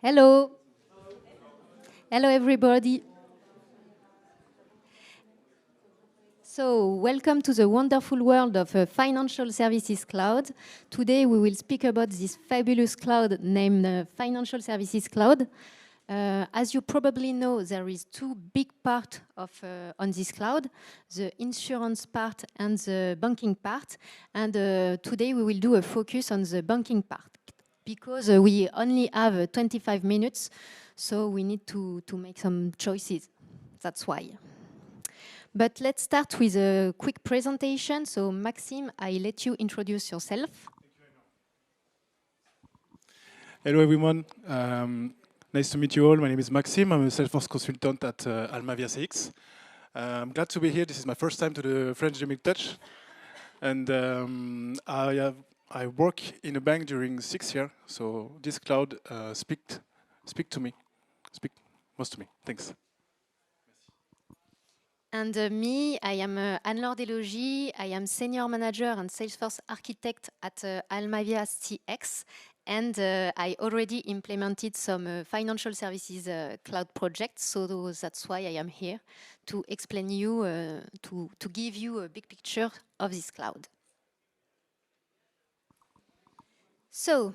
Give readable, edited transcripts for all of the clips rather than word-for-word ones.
Hello. Hello, everybody. So, welcome to the wonderful world of Financial Services Cloud. Today, we will speak about this fabulous cloud named Financial Services Cloud. As you probably know, there is two big parts on this cloud, the insurance part and the banking part. And today, we will do a focus on the banking part because we only have 25 minutes, so we need to make some choices. That's why. But let's start with a quick presentation. So Maxime, I let you introduce yourself. Hello everyone. Nice to meet you all. My name is Maxime. I'm a Salesforce consultant at Almavia CX. I'm glad to be here. This is my first time to the French Dreamin Touch. And I work in a bank during 6 years. So this cloud speak most to me. Thanks. And me, I am Laure Deslogis. I am Senior Manager and Salesforce Architect at Almavia CX. And I already implemented some financial services cloud projects. So that's why I am here to explain you, to give you a big picture of this cloud. So,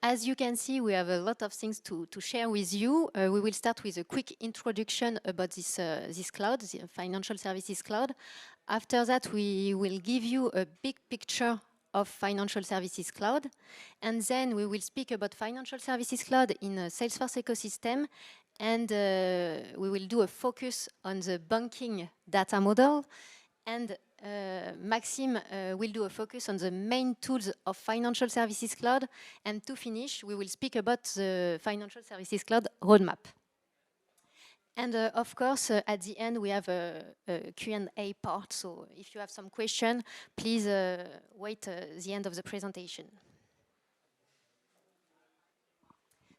as you can see, we have a lot of things to share with you. We will start with a quick introduction about this cloud, the Financial Services Cloud. After that, we will give you a big picture of Financial Services Cloud. And then we will speak about Financial Services Cloud in a Salesforce ecosystem. And we will do a focus on the banking data model. And Maxime will do a focus on the main tools of Financial Services Cloud. And to finish, we will speak about the Financial Services Cloud roadmap. And of course, at the end, we have a Q&A part. So if you have some questions, please wait the end of the presentation.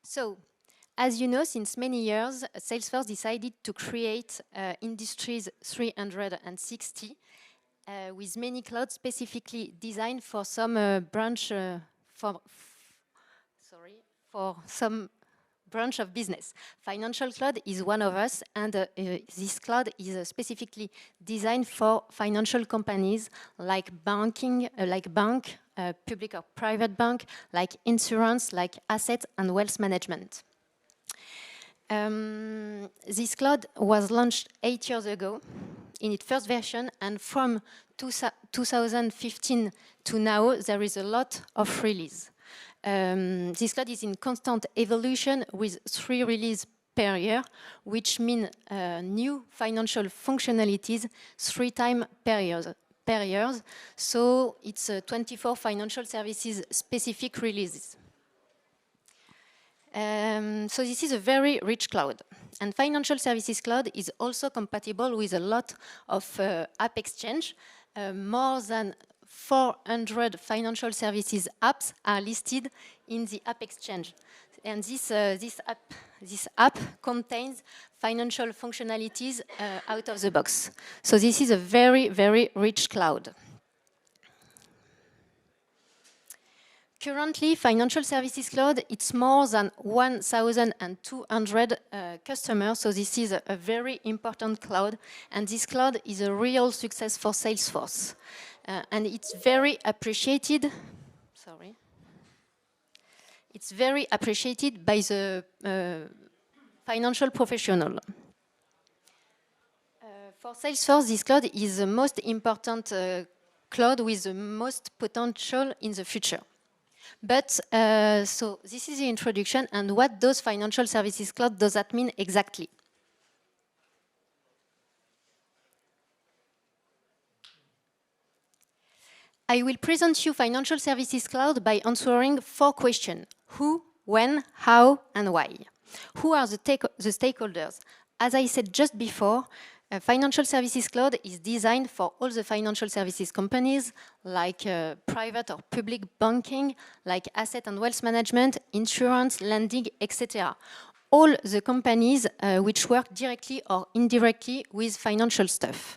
So, as you know, since many years, Salesforce decided to create Industries 360 with many clouds specifically designed for some for some branch of business. Financial cloud is one of us, and this cloud is specifically designed for financial companies like banking, public or private bank, like insurance, like asset and wealth management. This cloud was launched 8 years ago in its first version, and from 2015 to now, there is a lot of release. This cloud is in constant evolution with 3 releases per year, which mean new financial functionalities 3 times per year. So it's 24 financial services specific releases. So this is a very rich cloud. And Financial Services Cloud is also compatible with a lot of app exchange. More than 400 financial services apps are listed in the app exchange. And this app contains financial functionalities out of the box. So this is a very, very rich cloud. Currently, Financial Services Cloud, it's more than 1,200 customers, so this is a very important cloud, and this cloud is a real success for Salesforce. And it's very appreciated, it's very appreciated by the financial professional. For Salesforce, this cloud is the most important cloud with the most potential in the future. But, so this is the introduction, and what does Financial Services Cloud, does that mean exactly? I will present you Financial Services Cloud by answering 4 questions. Who, when, how, and why? Who are the stakeholders? As I said just before, Financial Services Cloud is designed for all the financial services companies like private or public banking, like asset and wealth management, insurance, lending, etc. All the companies which work directly or indirectly with financial stuff.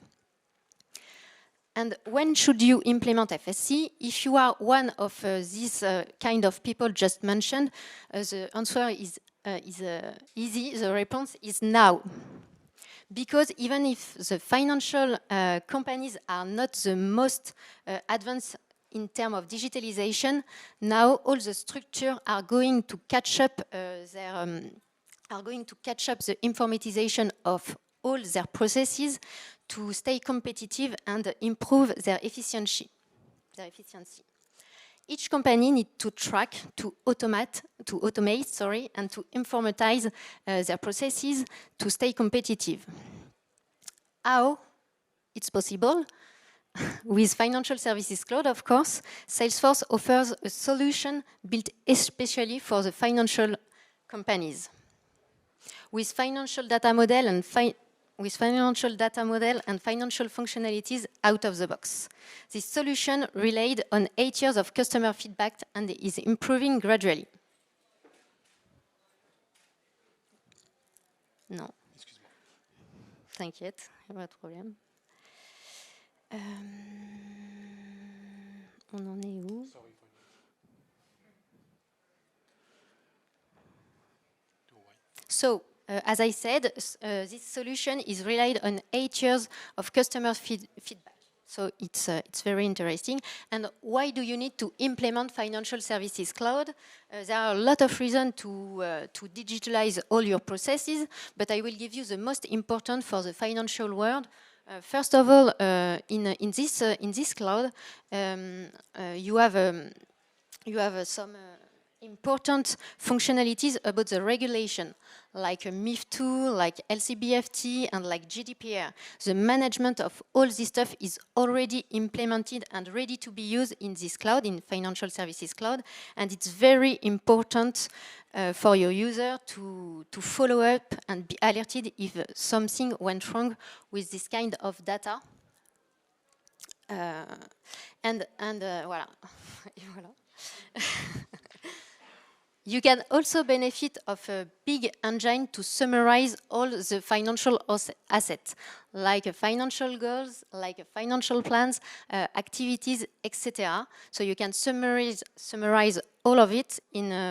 And when should you implement FSC? If you are one of these kind of people just mentioned, the answer is is easy. The response is now. Because even if the financial companies are not the most advanced in terms of digitalization, now all the structures are going to catch up the informatization of all their processes to stay competitive and improve their efficiency. Each company needs to track, to automate, and to informatize their processes to stay competitive. How it's possible? With Financial Services Cloud, of course, Salesforce offers a solution built especially for the financial companies. With financial data model and financial functionalities out of the box. This solution relied on 8 years of customer feedback and is improving gradually. Non. Excuse-moi. T'inquiète, pas de problème. On en est où? Sorry. So, as I said, this solution is relied on 8 years of customer feedback. So it's very interesting. And why do you need to implement Financial Services Cloud? There are a lot of reasons to digitalize all your processes, but I will give you the most important for the financial world. First of all, in this cloud, you have some important functionalities about the regulation, like MIF2, like LCBFT, and like GDPR. The management of all this stuff is already implemented and ready to be used in this cloud, in Financial Services Cloud, and it's very important for your user to follow up and be alerted if something went wrong with this kind of data. Voilà. Voilà. You can also benefit of a big engine to summarize all the financial assets, like financial goals, like financial plans, activities, etc. So you can summarize all of it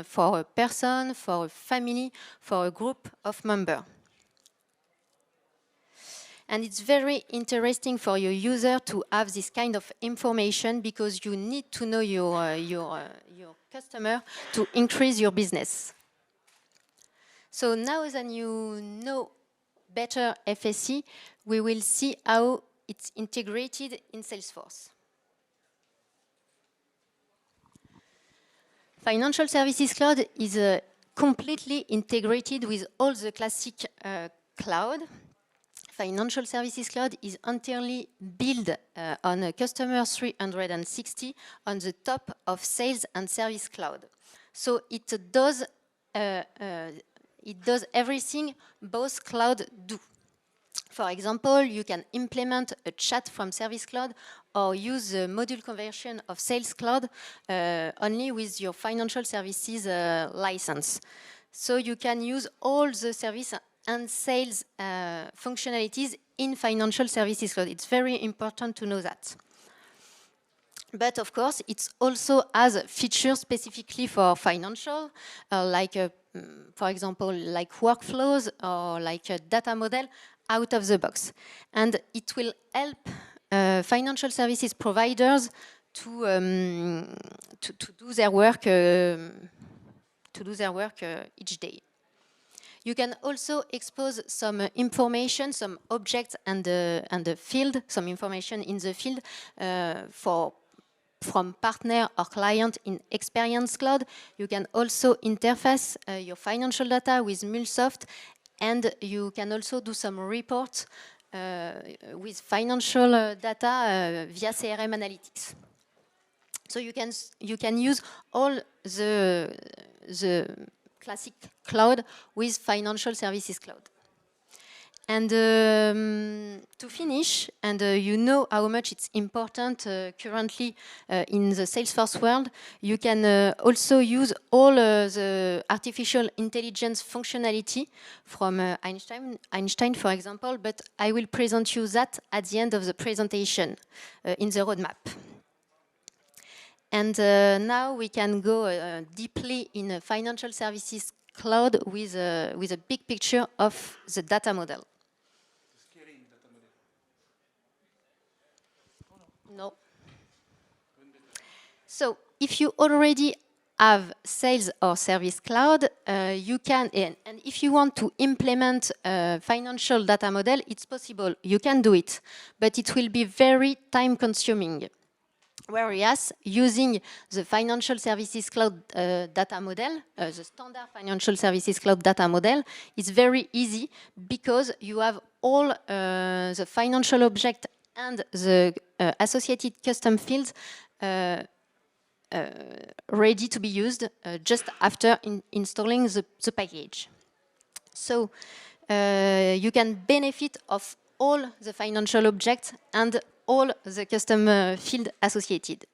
for a person, for a family, for a group of members. And it's very interesting for your user to have this kind of information because you need to know your customer to increase your business. So now that you know better FSC, we will see how it's integrated in Salesforce. Financial Services Cloud is completely integrated with all the classic cloud. Financial Services Cloud is entirely built on a Customer 360 on the top of Sales and Service Cloud. So it does everything both clouds do. For example, you can implement a chat from Service Cloud or use the module conversion of Sales Cloud only with your Financial Services license. So you can use all the service and sales functionalities in Financial Services Cloud. It's very important to know that. But of course, it also has features specifically for financial, like, for example, like workflows or like a data model out of the box. And it will help financial services providers to do their work each day. You can also expose some information, some objects and the field, some information in the field from partner or client in Experience Cloud. You can also interface your financial data with MuleSoft, and you can also do some reports with financial data via CRM Analytics. So you can use all the classic cloud with Financial Services Cloud. And to finish, and you know how much it's important currently in the Salesforce world, you can also use all the artificial intelligence functionality from Einstein, for example, but I will present you that at the end of the presentation in the roadmap. And now we can go deeply in Financial Services cloud with a big picture of the data model. No. So if you already have Sales or Service Cloud, you can, and if you want to implement a financial data model, it's possible. You can do it, but it will be very time-consuming. Whereas using the Financial Services Cloud data model, the standard Financial Services Cloud data model, is very easy because you have all the financial object and the associated custom fields ready to be used just after installing the package. So you can benefit of all the financial objects and all the custom field associated.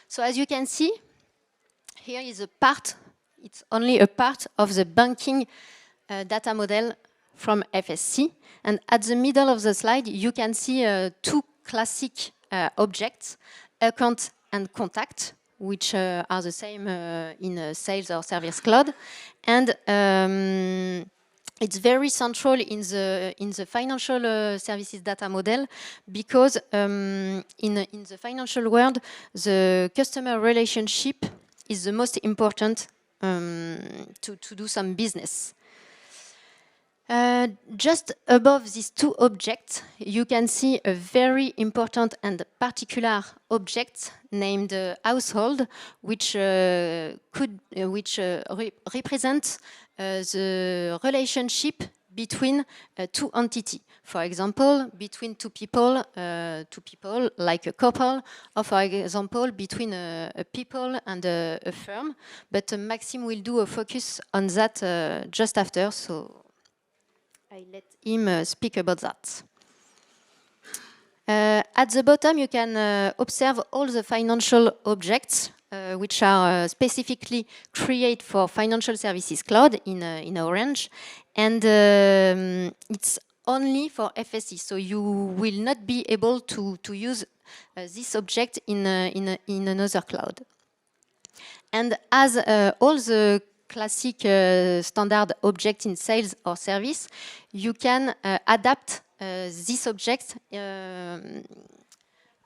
So as you can see, here is a part, it's only a part of the banking data model from FSC. And at the middle of the slide, you can see two classic objects, account and contact, which are the same in Sales or Service Cloud. And it's very central in the financial services data model because in the financial world, the customer relationship is the most important to do some business. Just above these two objects, you can see a very important and particular object named household, which represents the relationship between two entities. For example, between two people like a couple, or for example, between a people and a firm. But Maxime will do a focus on that just after, so I let him speak about that. At the bottom, you can observe all the financial objects which are specifically created for Financial Services Cloud in orange. And it's only for FSC, so you will not be able to use this object in another cloud. And as all the classic standard object in sales or service, you can adapt this object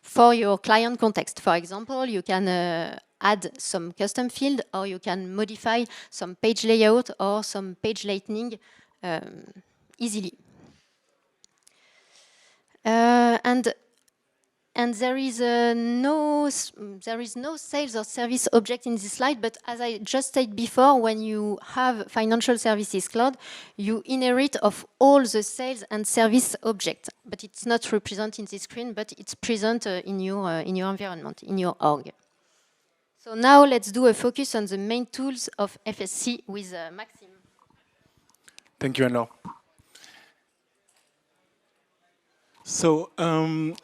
for your client context. For example, you can add some custom field, or you can modify some page layout or some page lightning easily. And there is no sales or service object in this slide, but as I just said before, when you have Financial Services Cloud, you inherit of all the sales and service objects, but it's not represented in this screen, but it's present in your environment, in your org. So now let's do a focus on the main tools of FSC with Maxime. Thank you, Laure. So,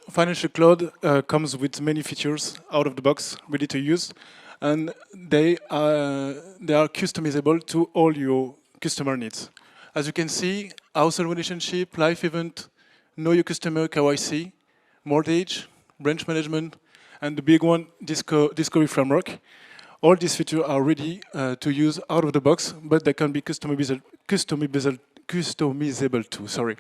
Financial Cloud comes with many features out of the box, ready to use, and they are customizable to all your customer needs. As you can see, household relationship, life event, know your customer, KYC, mortgage, branch management, and the big one, discovery framework. All these features are ready to use out of the box, but they can be customizable too. Sorry.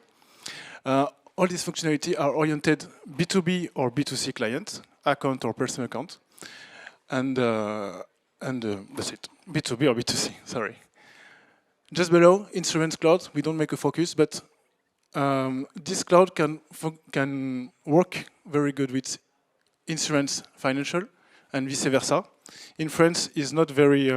All these functionalities are oriented B2B or B2C clients, account or personal account, and that's it. B2B or B2C, sorry. Just below, Insurance Cloud, we don't make a focus, but this cloud can work very good with insurance financial and vice versa. In France, it's not very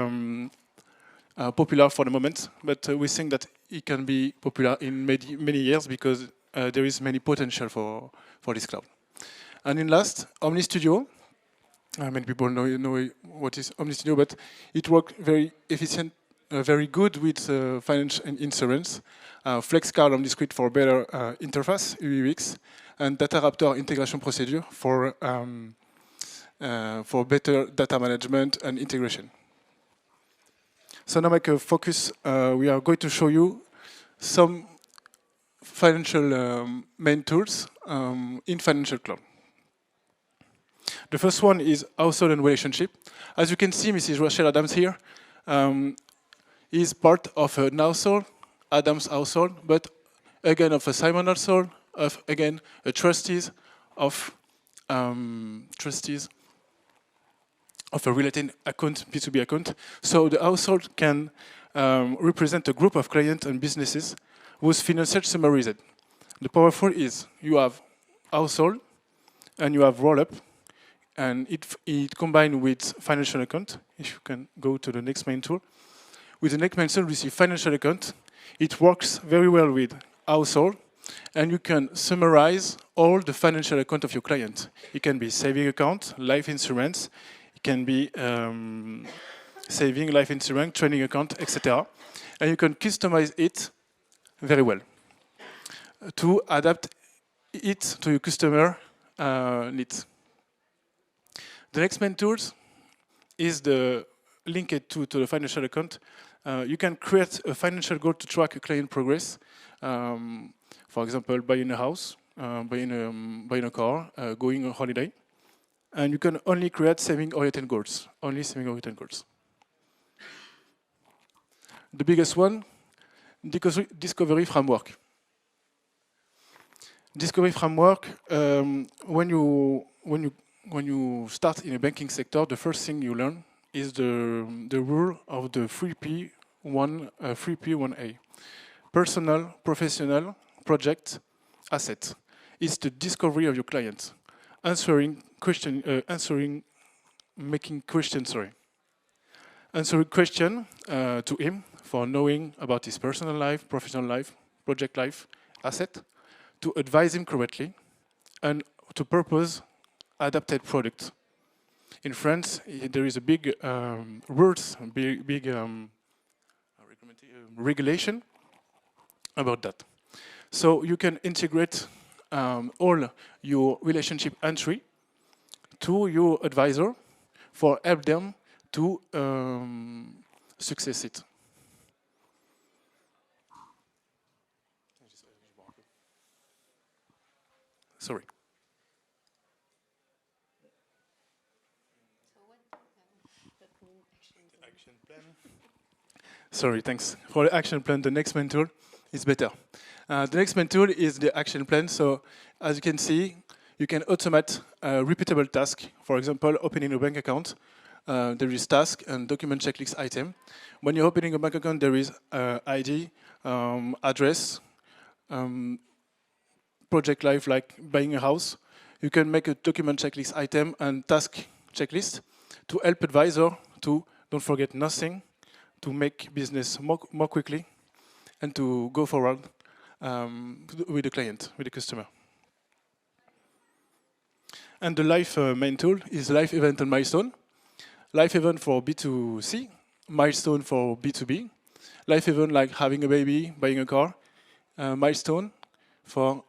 popular for the moment, but we think that it can be popular in many years because there is many potential for this cloud. And in last, Omni Studio. Many people know what is Omni Studio, but it works very efficient, very good with finance and insurance. FlexCard Omni Script for better interface, UX, and Data Raptor integration procedure for better data management and integration. So now make a focus. We are going to show you some financial main tools in Financial Cloud. The first one is household and relationship. As you can see, Mrs. Rachel Adams here is part of an household, Adam's household, but again of a Simon household, of again a trustees of a related account, B2B account. So the household can represent a group of clients and businesses whose financial summary is it. The powerful is you have household and you have roll-up, and it combined with financial account. If you can go to the next main tool. With the next main tool, we see financial account. It works very well with household, and you can summarize all the financial account of your client. It can be saving account, life insurance. It can be saving, life insurance, training account, etc. And you can customize it very well to adapt it to your customer needs. The next main tools is the link it to the financial account. You can create a financial goal to track a client progress. For example, buying a house, buying a car, going on holiday. And you can only create saving-oriented goals, only saving-oriented goals. The biggest one, discovery framework. Discovery framework, when you start in a banking sector, the first thing you learn is the rule of the 3P1A. Personal, professional, project, asset. It's the discovery of your client. Making questions answering question to him for knowing about his personal life, professional life, project life, asset, to advise him correctly, and to propose adapted product. In France, there is a big regulation about that. So you can integrate all your relationship entry to your advisor for help them to success it. Sorry. Action plan. Sorry, thanks. For the action plan, the next main tool is better. The next main tool is the action plan. So as you can see, you can automate a repeatable task. For example, opening a bank account. There is task and document checklist item. When you're opening a bank account, there is ID, address, project life like buying a house. You can make a document checklist item and task checklist to help advisor to don't forget nothing, to make business more quickly, and to go forward with the client, with the customer. And the life main tool is life event and milestone. Life event for B2C, milestone for B2B. Life event like having a baby, buying a car. Milestone for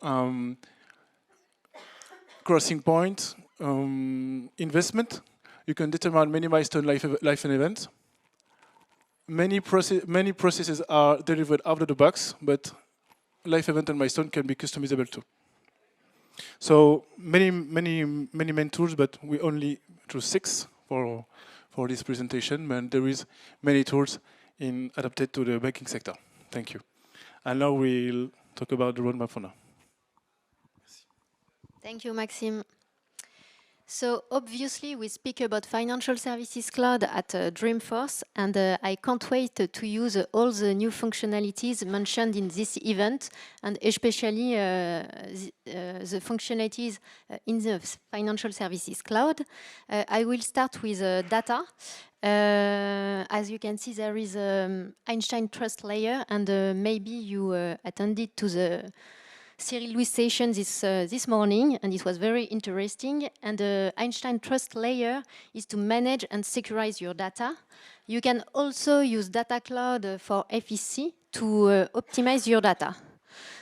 crossing point, investment. You can determine many milestone life and events. Many processes are delivered out of the box, but life event and milestone can be customizable too. So many main tools, but we only choose 6 for this presentation. And there is many tools adapted to the banking sector. Thank you. And now we'll talk about the roadmap for now. Thank you, Maxime. So obviously, we speak about Financial Services Cloud at Dreamforce, and I can't wait to use all the new functionalities mentioned in this event, and especially the functionalities in the Financial Services Cloud. I will start with data. As you can see, there is Einstein Trust Layer, and maybe you attended to the Cyril Louis session this morning, and it was very interesting. And the Einstein Trust Layer is to manage and securize your data. You can also use Data Cloud for FEC to optimize your data.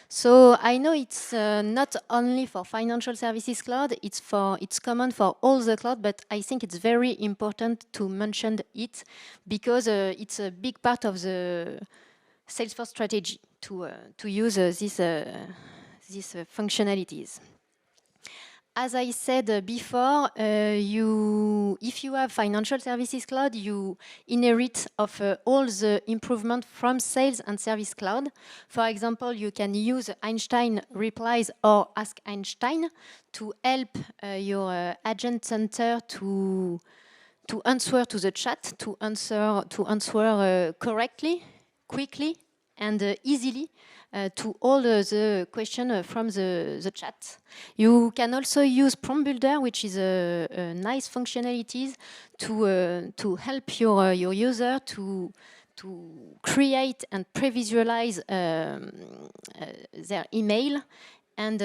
So I know it's not only for Financial Services Cloud, it's common for all the cloud, but I think it's very important to mention it because it's a big part of the Salesforce strategy to use these functionalities. as I said before, if you have Financial Services Cloud, you inherit of all the improvement from Sales and Service Cloud. For example, you can use Einstein replies or Ask Einstein to help your agent center to answer to the chat, to answer correctly, quickly, and easily to all the questions from the chat. You can also use Prompt Builder, which is a nice functionalities to help your user to create and pre-visualize their email. And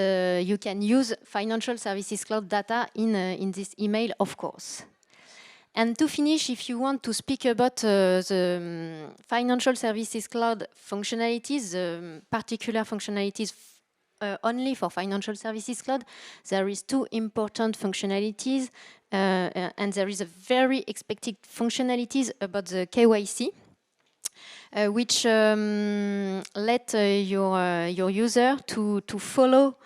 you can use Financial Services Cloud data in this email, of course. And to finish, if you want to speak about the Financial Services Cloud functionalities, particular functionalities only for Financial Services Cloud, there is two important functionalities, and there is a very expected functionalities about the KYC. Which let your user to follow,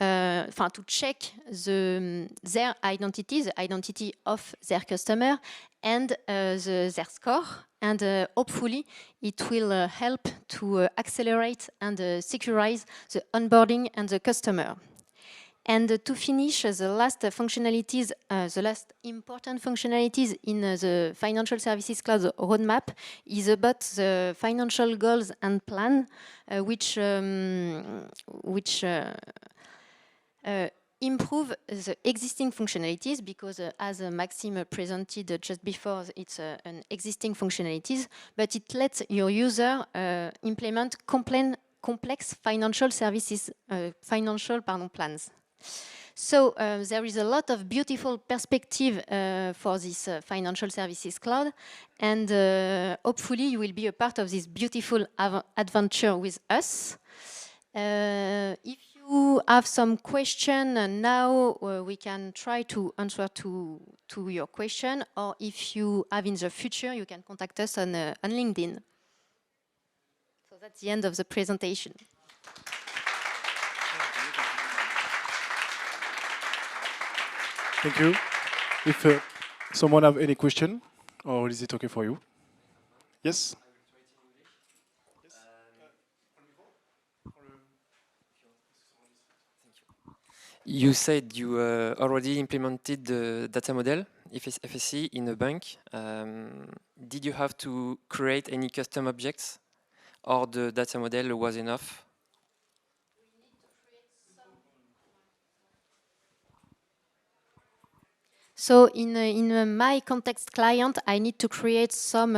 to check their identity, the identity of their customer, and their score. And hopefully, it will help to accelerate and securize the onboarding and the customer. And to finish, the last functionalities, the last important functionalities in the Financial Services Cloud roadmap is about the financial goals and plan, which improve the existing functionalities, because as Maxime presented just before, it's an existing functionalities, but it lets your user implement complex financial services, plans. So there is a lot of beautiful perspective for this Financial Services Cloud, and hopefully you will be a part of this beautiful adventure with us. If you have some question now, we can try to answer to your question, or if you have in the future, you can contact us on LinkedIn. So that's the end of the presentation. Thank you. If someone have any question, or is it okay for you? Yes? You said you already implemented the data model, FSC, in a bank. Did you have to create any custom objects, or the data model was enough? So in my context client, I need to create some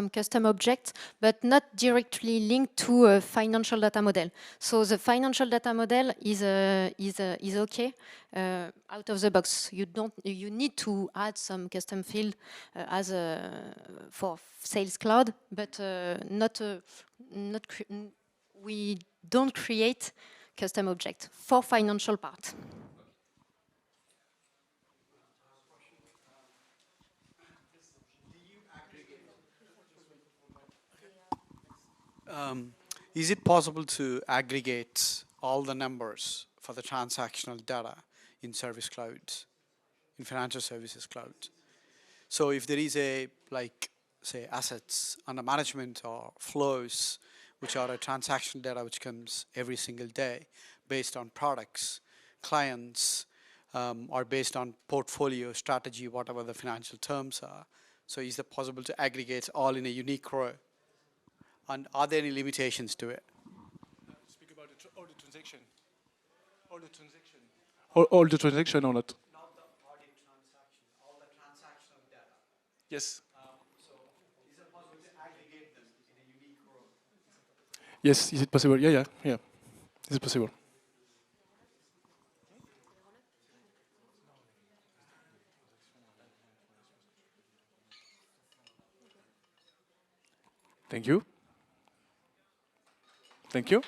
custom objects, but not directly linked to a financial data model. So the financial data model is okay out of the box. You need to add some custom field as for Sales Cloud, but we don't create custom object for financial part. Is it possible to aggregate all the numbers for the transactional data in Service Cloud, in Financial Services Cloud? So if there is a, like, say, assets under management or flows, which are a transactional data which comes every single day based on products, clients, or based on portfolio strategy, whatever the financial terms are. So is it possible to aggregate all in a unique row? And are there any limitations to it? Speak about all the transaction. All the transaction. All the transaction or not? Not the audit transaction, all the transactional data. Yes. So is it possible to aggregate them in a unique row? Yes, is it possible? Yeah. Is it possible? Thank you. Thank you.